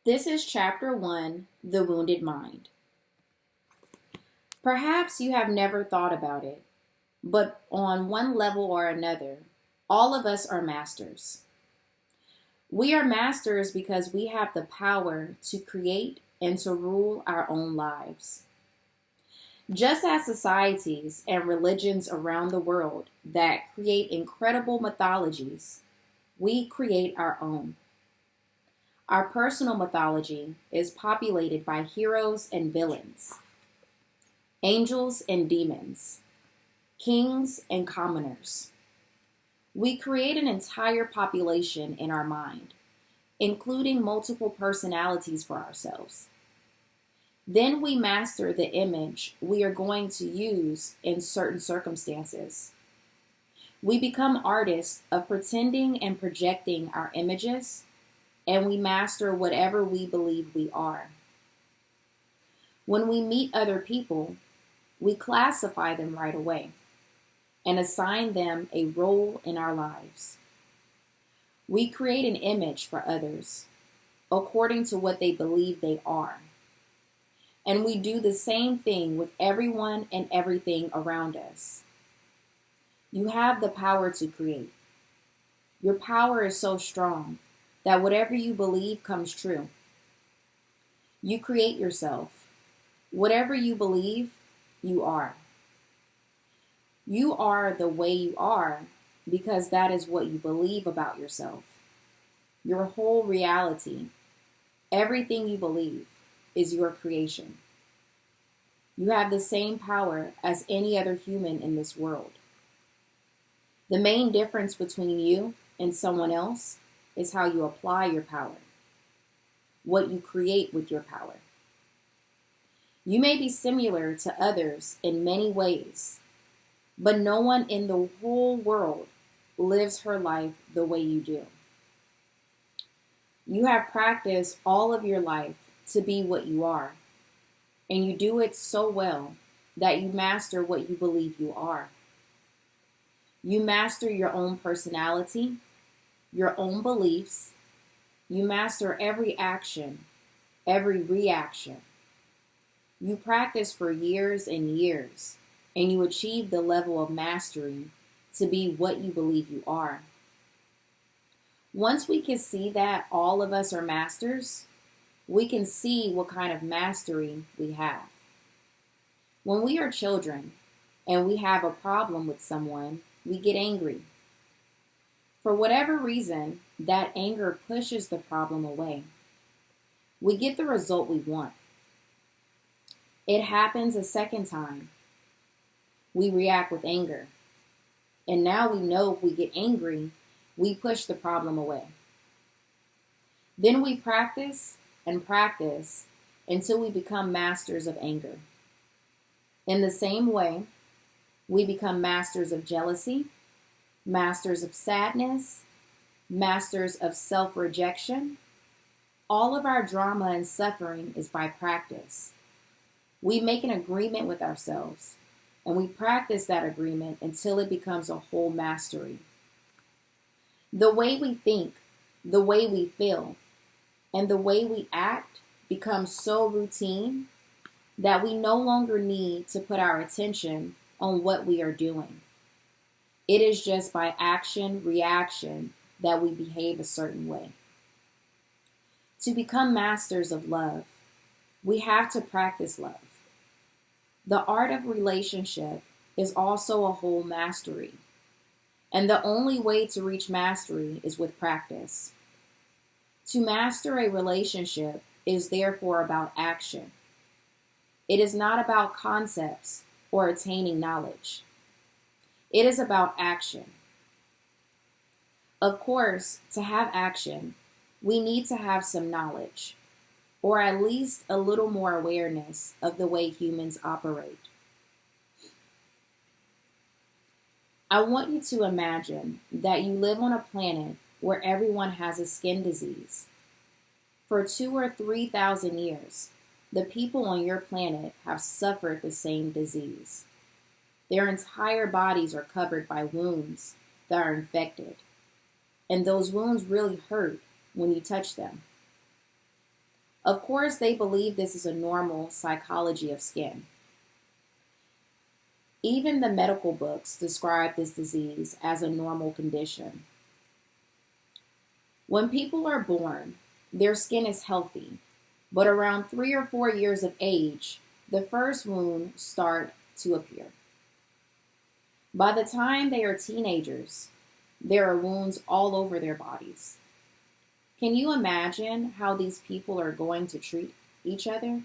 This is Chapter 1, The Wounded Mind. Perhaps you have never thought about it, but on one level or another, all of us are masters. We are masters because we have the power to create and to rule our own lives. Just as societies and religions around the world that create incredible mythologies, we create our own. Our personal mythology is populated by heroes and villains, angels and demons, kings and commoners. We create an entire population in our mind, including multiple personalities for ourselves. Then we master the image we are going to use in certain circumstances. We become artists of pretending and projecting our images, and we master whatever we believe we are. When we meet other people, we classify them right away and assign them a role in our lives. We create an image for others according to what they believe they are. And we do the same thing with everyone and everything around us. You have the power to create. Your power is so strong that whatever you believe comes true. You create yourself. Whatever you believe, you are. You are the way you are because that is what you believe about yourself. Your whole reality, everything you believe, is your creation. You have the same power as any other human in this world. The main difference between you and someone else is how you apply your power, what you create with your power. You may be similar to others in many ways, but no one in the whole world lives her life the way you do. You have practiced all of your life to be what you are, and you do it so well that you master what you believe you are. You master your own personality, your own beliefs. You master every action, every reaction. You practice for years and years, and you achieve the level of mastery to be what you believe you are. Once we can see that all of us are masters, we can see what kind of mastery we have. When we are children and we have a problem with someone, we get angry. For whatever reason, that anger pushes the problem away. We get the result we want. It happens a second time. We react with anger. And now we know if we get angry, we push the problem away. Then we practice and practice until we become masters of anger. In the same way, we become masters of jealousy, masters of sadness, masters of self-rejection. All of our drama and suffering is by practice. We make an agreement with ourselves, and we practice that agreement until it becomes a whole mastery. The way we think, the way we feel, and the way we act becomes so routine that we no longer need to put our attention on what we are doing. It is just by action, reaction, that we behave a certain way. To become masters of love, we have to practice love. The art of relationship is also a whole mastery. And the only way to reach mastery is with practice. To master a relationship is therefore about action. It is not about concepts or attaining knowledge. It is about action. Of course, to have action, we need to have some knowledge, or at least a little more awareness of the way humans operate. I want you to imagine that you live on a planet where everyone has a skin disease. For 2,000 or 3,000 years, the people on your planet have suffered the same disease. Their entire bodies are covered by wounds that are infected, and those wounds really hurt when you touch them. Of course, they believe this is a normal psychology of skin. Even the medical books describe this disease as a normal condition. When people are born, their skin is healthy, but around 3 or 4 years of age, the first wounds start to appear. By the time they are teenagers, there are wounds all over their bodies. Can you imagine how these people are going to treat each other?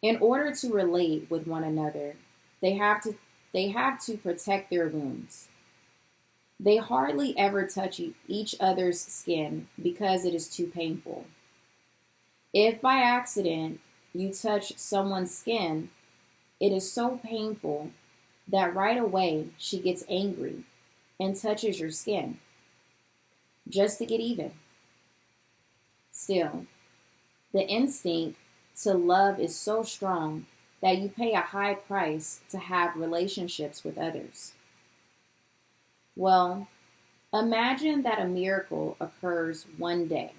In order to relate with one another, they have to protect their wounds. They hardly ever touch each other's skin because it is too painful. If by accident you touch someone's skin, it is so painful that right away she gets angry and touches your skin just to get even. Still, the instinct to love is so strong that you pay a high price to have relationships with others. Well, imagine that a miracle occurs one day.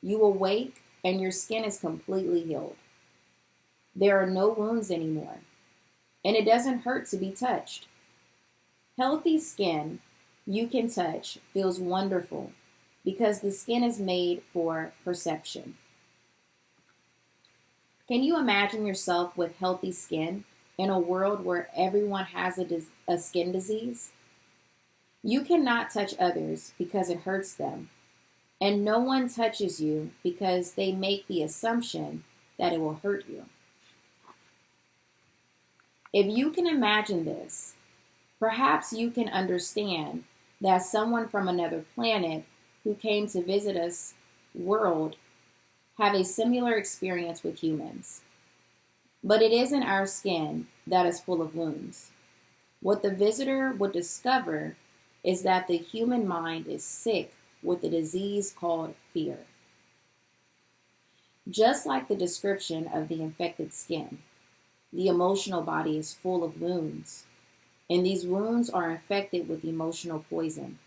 You awake and your skin is completely healed. There are no wounds anymore, and it doesn't hurt to be touched. Healthy skin you can touch feels wonderful because the skin is made for perception. Can you imagine yourself with healthy skin in a world where everyone has a skin disease? You cannot touch others because it hurts them, and no one touches you because they make the assumption that it will hurt you. If you can imagine this, perhaps you can understand that someone from another planet who came to visit us world have a similar experience with humans. But it isn't our skin that is full of wounds. What the visitor would discover is that the human mind is sick with a disease called fear. Just like the description of the infected skin, the emotional body is full of wounds, and these wounds are infected with emotional poison.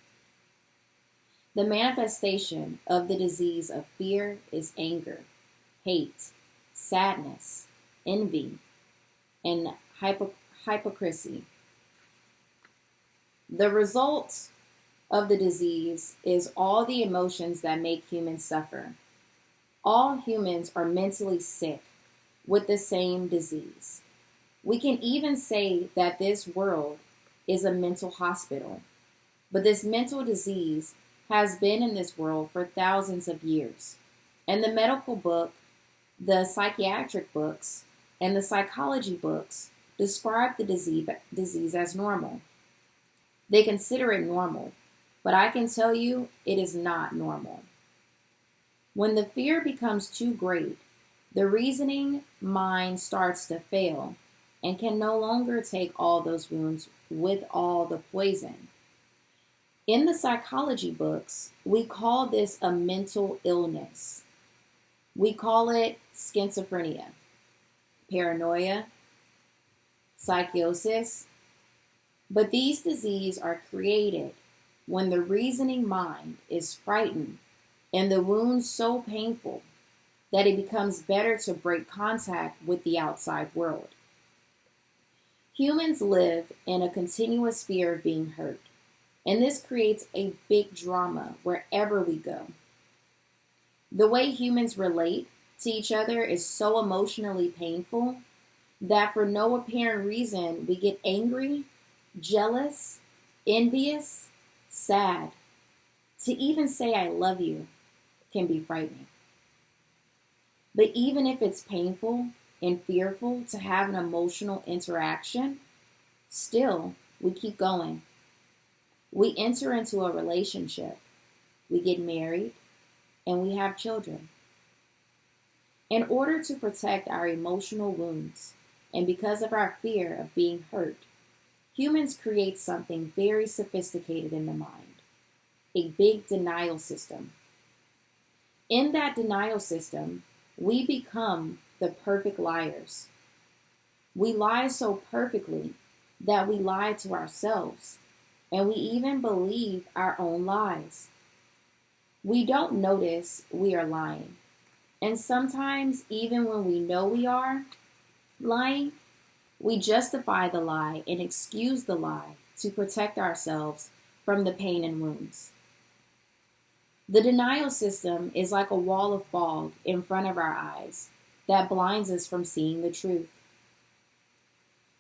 The manifestation of the disease of fear is anger, hate, sadness, envy, and hypocrisy. The result of the disease is all the emotions that make humans suffer. All humans are mentally sick with the same disease. We can even say that this world is a mental hospital, but this mental disease has been in this world for thousands of years. And the medical book, the psychiatric books, and the psychology books describe the disease as normal. They consider it normal, but I can tell you it is not normal. When the fear becomes too great, the reasoning mind starts to fail and can no longer take all those wounds with all the poison. In the psychology books, we call this a mental illness. We call it schizophrenia, paranoia, psychosis. But these diseases are created when the reasoning mind is frightened and the wounds so painful that it becomes better to break contact with the outside world. Humans live in a continuous fear of being hurt, and this creates a big drama wherever we go. The way humans relate to each other is so emotionally painful that for no apparent reason we get angry, jealous, envious, sad. To even say I love you can be frightening. But even if it's painful and fearful to have an emotional interaction, still we keep going. We enter into a relationship, we get married, and we have children. In order to protect our emotional wounds, and because of our fear of being hurt, humans create something very sophisticated in the mind, a big denial system. In that denial system, we become the perfect liars. We lie so perfectly that we lie to ourselves, and we even believe our own lies. We don't notice we are lying, And sometimes, even when we know we are lying, we justify the lie and excuse the lie to protect ourselves from the pain and wounds. The denial system is like a wall of fog in front of our eyes that blinds us from seeing the truth.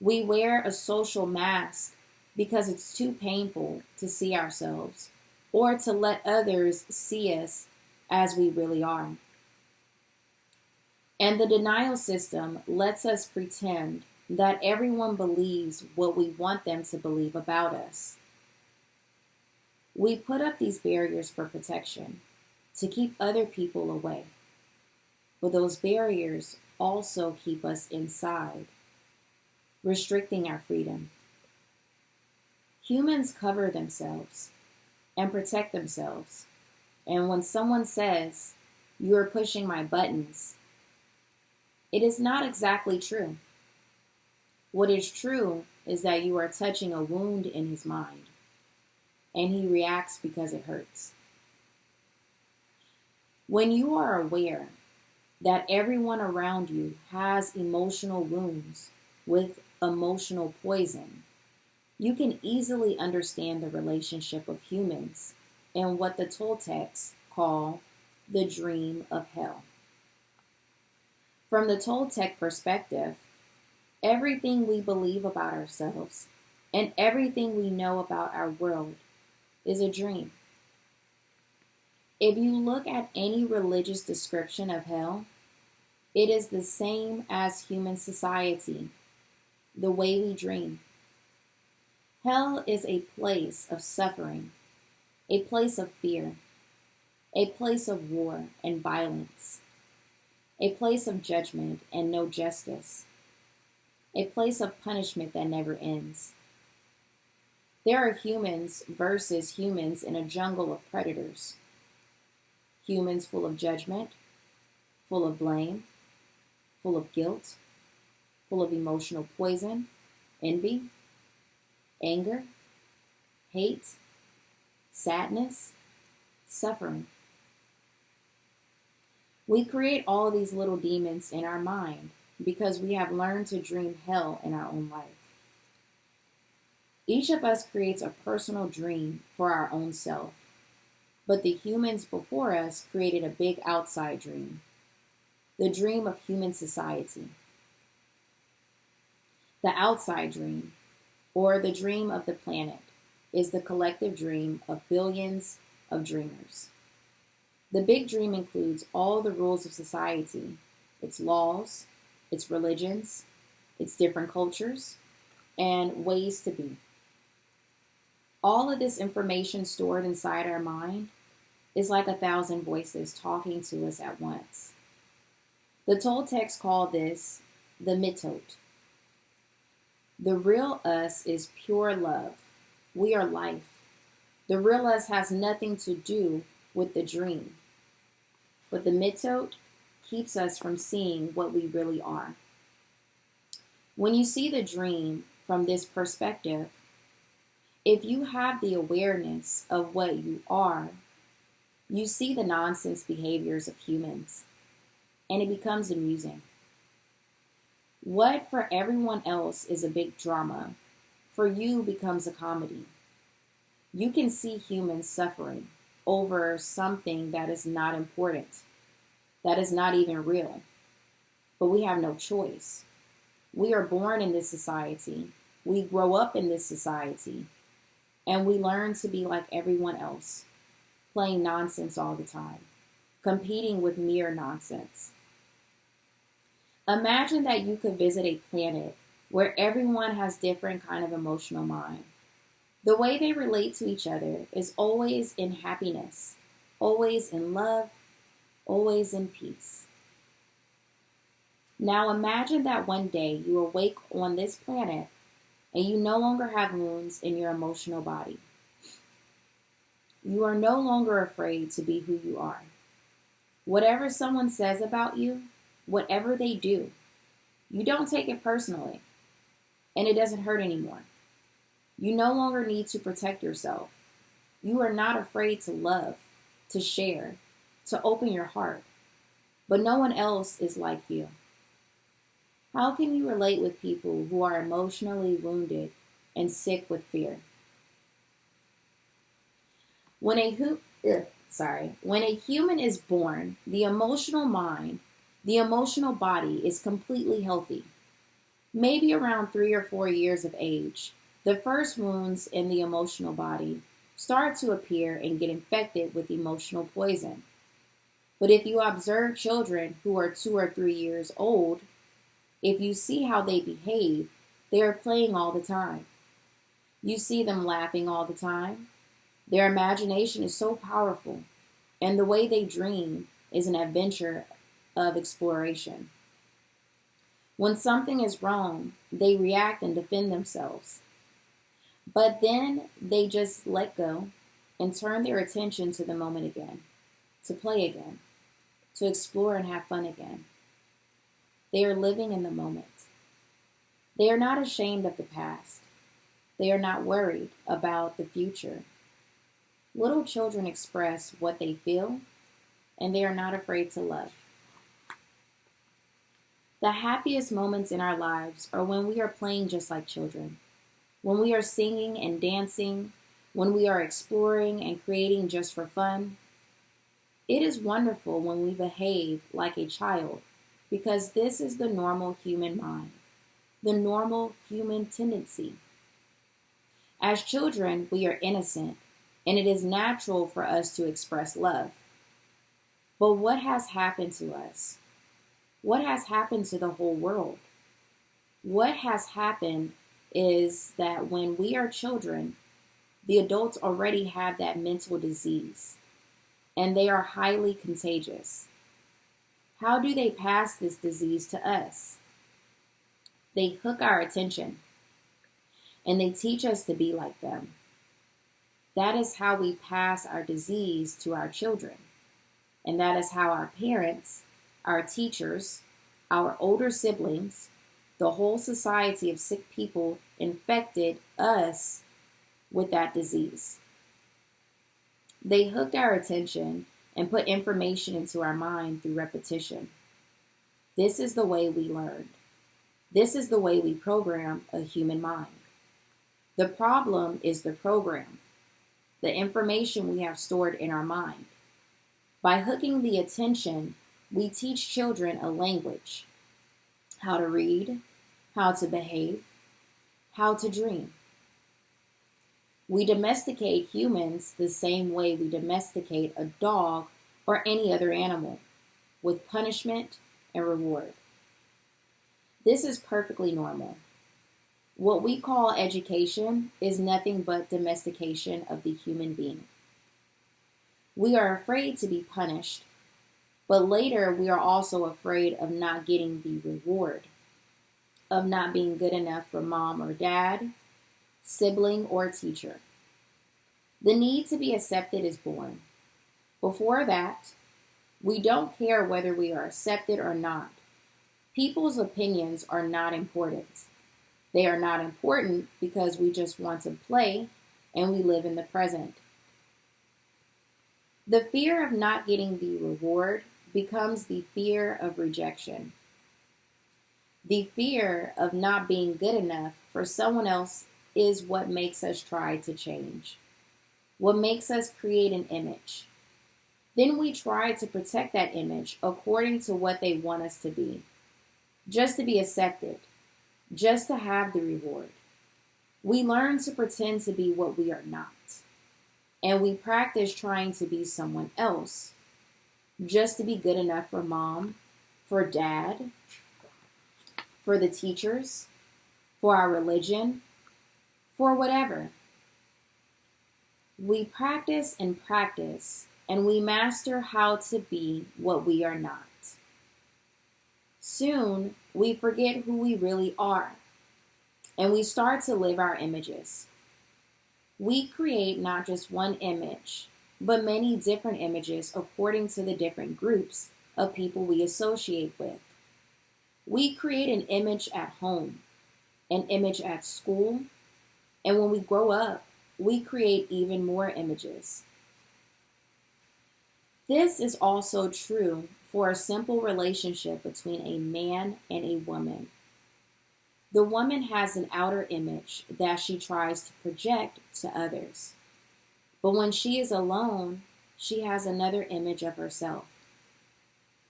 We wear a social mask because it's too painful to see ourselves or to let others see us as we really are. And the denial system lets us pretend that everyone believes what we want them to believe about us. We put up these barriers for protection to keep other people away. But those barriers also keep us inside, restricting our freedom. Humans cover themselves and protect themselves. And when someone says, "You are pushing my buttons," it is not exactly true. What is true is that you are touching a wound in his mind, and he reacts because it hurts. When you are aware that everyone around you has emotional wounds with emotional poison, you can easily understand the relationship of humans and what the Toltecs call the dream of hell. From the Toltec perspective, everything we believe about ourselves and everything we know about our world is a dream. If you look at any religious description of hell, it is the same as human society, the way we dream. Hell is a place of suffering, a place of fear, a place of war and violence, a place of judgment and no justice, a place of punishment that never ends. There are humans versus humans in a jungle of predators. Humans full of judgment, full of blame, full of guilt, full of emotional poison, envy, anger, hate, sadness, suffering. We create all these little demons in our mind because we have learned to dream hell in our own life. Each of us creates a personal dream for our own self, but the humans before us created a big outside dream, the dream of human society. The outside dream, or the dream of the planet, is the collective dream of billions of dreamers. The big dream includes all the rules of society, its laws, its religions, its different cultures, and ways to be. All of this information stored inside our mind is like 1,000 voices talking to us at once. The Toltecs call this the mitote. The real us is pure love. We are life. The real us has nothing to do with the dream. But the mitote keeps us from seeing what we really are. When you see the dream from this perspective, if you have the awareness of what you are, you see the nonsense behaviors of humans, and it becomes amusing. What for everyone else is a big drama, for you becomes a comedy. You can see humans suffering over something that is not important, that is not even real. But we have no choice. We are born in this society. We grow up in this society. And we learn to be like everyone else, playing nonsense all the time, competing with mere nonsense. Imagine that you could visit a planet where everyone has different kind of emotional mind. The way they relate to each other is always in happiness, always in love, always in peace. Now imagine that one day you awake on this planet and you no longer have wounds in your emotional body. You are no longer afraid to be who you are. Whatever someone says about you, whatever they do, you don't take it personally, and it doesn't hurt anymore. You no longer need to protect yourself. You are not afraid to love, to share, to open your heart. but no one else is like you. How can you relate with people who are emotionally wounded and sick with fear? When a when a human is born, the emotional mind, the emotional body is completely healthy. Maybe around 3 or 4 years of age, the first wounds in the emotional body start to appear and get infected with emotional poison. But if you observe children who are 2 or 3 years old, if you see how they behave, they are playing all the time. You see them laughing all the time. Their imagination is so powerful, and the way they dream is an adventure of exploration. When something is wrong, they react and defend themselves. But then they just let go and turn their attention to the moment again, to play again, to explore and have fun again. They are living in the moment. They are not ashamed of the past. They are not worried about the future. Little children express what they feel, and they are not afraid to love. The happiest moments in our lives are when we are playing just like children, when we are singing and dancing, when we are exploring and creating just for fun. It is wonderful when we behave like a child, because this is the normal human mind, the normal human tendency. As children, we are innocent, and it is natural for us to express love. But what has happened to us? What has happened to the whole world? What has happened is that when we are children, the adults already have that mental disease, and they are highly contagious. How do they pass this disease to us? They hook our attention, and they teach us to be like them. That is how we pass our disease to our children. And that is how our parents, our teachers, our older siblings, the whole society of sick people infected us with that disease. They hooked our attention and put information into our mind through repetition. This is the way we learn. This is the way we program a human mind. The problem is the program, the information we have stored in our mind. By hooking the attention, we teach children a language, how to read, how to behave, how to dream. We domesticate humans the same way we domesticate a dog or any other animal, with punishment and reward. This is perfectly normal. What we call education is nothing but domestication of the human being. We are afraid to be punished, but later we are also afraid of not getting the reward, of not being good enough for mom or dad, sibling or teacher. The need to be accepted is born. Before that, we don't care whether we are accepted or not. People's opinions are not important. They are not important because we just want to play and we live in the present. The fear of not getting the reward becomes the fear of rejection. The fear of not being good enough for someone else is what makes us try to change, what makes us create an image. Then we try to protect that image according to what they want us to be, just to be accepted, just to have the reward. We learn to pretend to be what we are not. And we practice trying to be someone else, just to be good enough for mom, for dad, for the teachers, for our religion, for whatever. We practice and we master how to be what we are not. Soon, we forget who we really are, and we start to live our images. We create not just one image, but many different images according to the different groups of people we associate with. We create an image at home, an image at school, and when we grow up, we create even more images. This is also true for a simple relationship between a man and a woman. The woman has an outer image that she tries to project to others. But when she is alone, she has another image of herself.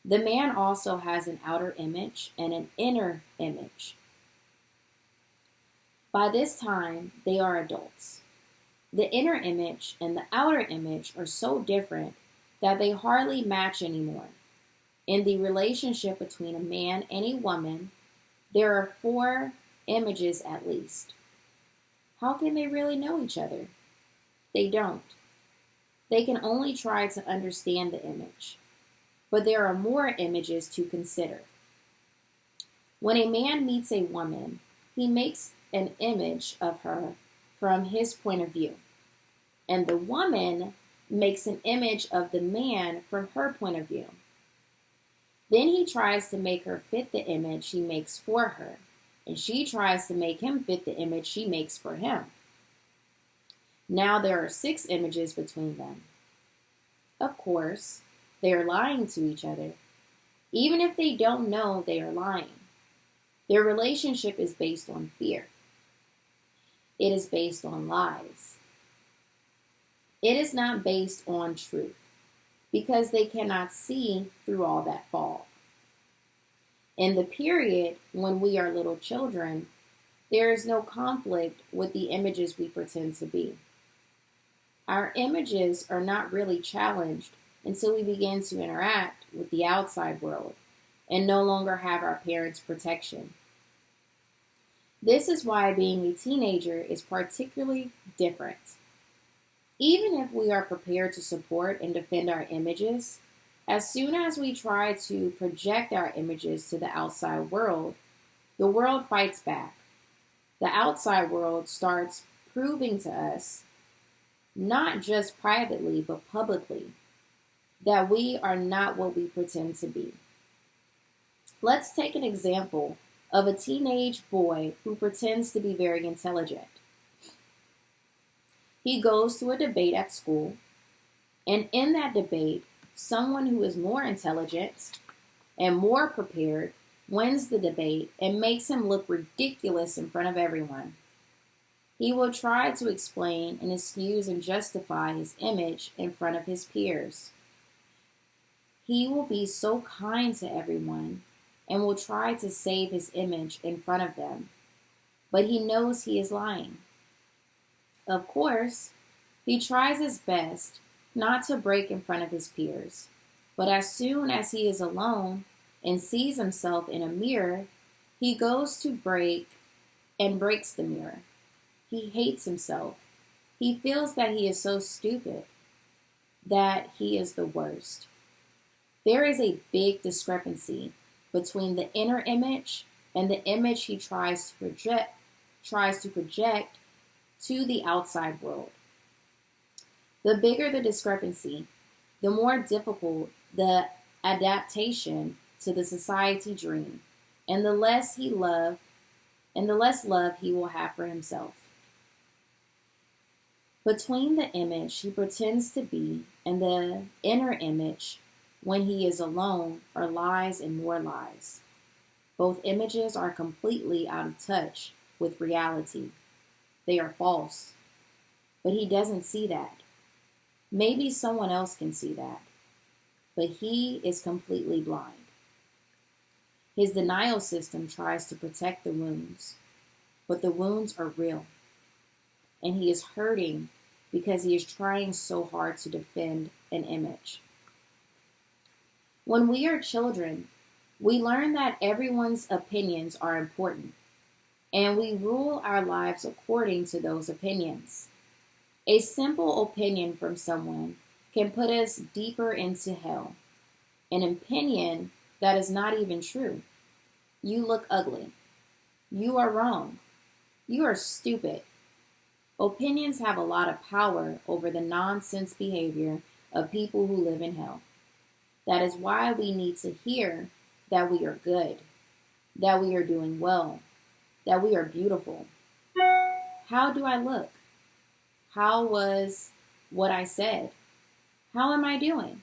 The man also has an outer image and an inner image. By this time, they are adults. The inner image and the outer image are so different that they hardly match anymore. In the relationship between a man and a woman, there are 4 images at least. How can they really know each other? They don't. They can only try to understand the image. But there are more images to consider. When a man meets a woman, he makes an image of her from his point of view. And the woman makes an image of the man from her point of view. Then he tries to make her fit the image he makes for her, and she tries to make him fit the image she makes for him. Now there are 6 images between them. Of course, they are lying to each other. Even if they don't know they are lying, their relationship is based on fear. It is based on lies. It is not based on truth, because they cannot see through all that fog. In the period when we are little children, there is no conflict with the images we pretend to be. Our images are not really challenged until we begin to interact with the outside world and no longer have our parents' protection. This is why being a teenager is particularly different. Even if we are prepared to support and defend our images, as soon as we try to project our images to the outside world, the world fights back. The outside world starts proving to us, not just privately but publicly, that we are not what we pretend to be. Let's take an example of a teenage boy who pretends to be very intelligent. He goes to a debate at school, and in that debate, someone who is more intelligent and more prepared wins the debate and makes him look ridiculous in front of everyone. He will try to explain and excuse and justify his image in front of his peers. He will be so kind to everyone and will try to save his image in front of them, but he knows he is lying. Of course, he tries his best not to break in front of his peers, but as soon as he is alone and sees himself in a mirror, he goes to break and breaks the mirror. He hates himself. He feels that he is so stupid, that he is the worst. There is a big discrepancy between the inner image and the image he tries to project to the outside world. The bigger the discrepancy, the more difficult the adaptation to the society dream, and the less love he will have for himself. Between the image he pretends to be and the inner image when he is alone are lies and more lies. Both images are completely out of touch with reality. They are false. But he doesn't see that. Maybe someone else can see that. But he is completely blind. His denial system tries to protect the wounds, but the wounds are real. And he is hurting because he is trying so hard to defend an image. When we are children, we learn that everyone's opinions are important, and we rule our lives according to those opinions. A simple opinion from someone can put us deeper into hell. An opinion that is not even true. You look ugly. You are wrong. You are stupid. Opinions have a lot of power over the nonsense behavior of people who live in hell. That is why we need to hear that we are good, that we are doing well, that we are beautiful. How do I look? How was what I said? How am I doing?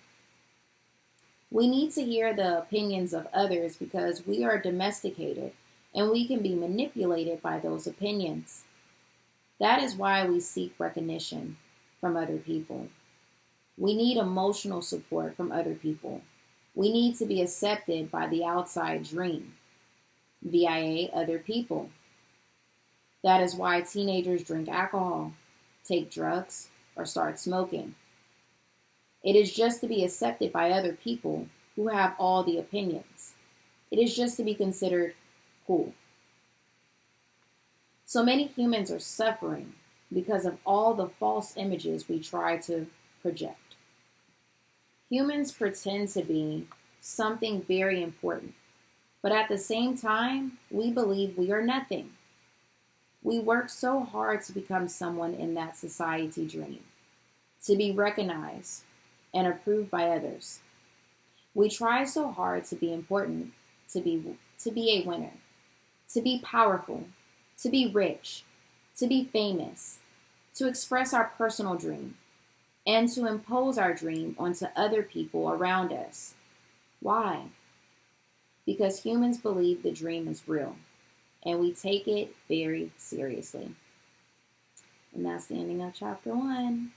We need to hear the opinions of others because we are domesticated and we can be manipulated by those opinions. That is why we seek recognition from other people. We need emotional support from other people. We need to be accepted by the outside dream, via other people. That is why teenagers drink alcohol, take drugs, or start smoking. It is just to be accepted by other people who have all the opinions. It is just to be considered cool. So many humans are suffering because of all the false images we try to project. Humans pretend to be something very important, but at the same time, we believe we are nothing. We work so hard to become someone in that society dream, to be recognized and approved by others. We try so hard to be important, to be a winner, to be powerful, to be rich, to be famous, to express our personal dream, and to impose our dream onto other people around us. Why? Because humans believe the dream is real, and we take it very seriously. And that's the ending of chapter 1.